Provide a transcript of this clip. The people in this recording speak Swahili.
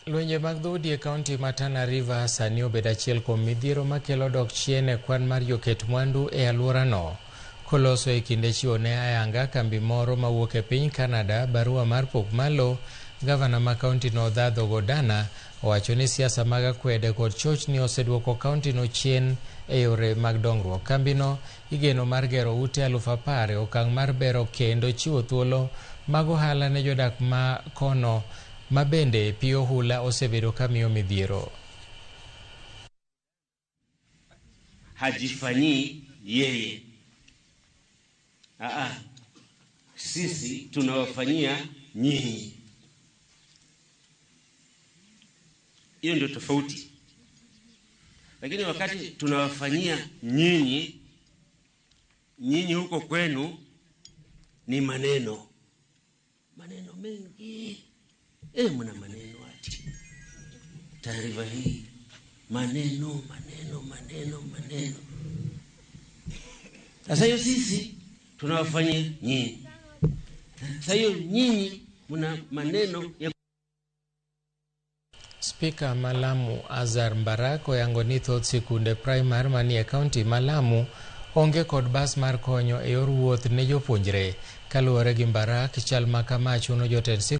Lwenje mag dhoudi e kaunti ma Tana River sani obedo achiel kuom midhiero makelo dok chien e kwan mar joket mwandu e alworano. Koloso e kinde chiwo ne ayanga kambi moro mawuok e piny Canada barua mar pok malo, gavana ma kaunti no Dhadho Godana owacho ni siasa mag akwede kod chochni oseduoko kaunti no chien e yore mag dongruok. Kambi no igeno mar gero ute 10,000 e okang' mar bero kendo chiwo thuolo mag ohala ne jodak ma kono ma bende pi ohula osebedo kamiyo midhiero. Hajifanyii yeye. Sisi tunawafanyia nyinyi. Hiyo ndio tofauti. Lakini wakati tunawafanyia nyinyi huko kwenu ni maneno mengi. Mna maneno ati taarifa hii maneno. Sasa hiyo sisi tunawafanyia nyinyi. Sasa hiyo nyinyi mna maneno ya Spika Malamu Azar Mbarak oyango ni thoth sikunde primar manie kaunti Malamu onge kod bas mar konyo e yor wuoth ne jopuonjre. Kaluwore gi Mbarak, chal ma kama chuno jotend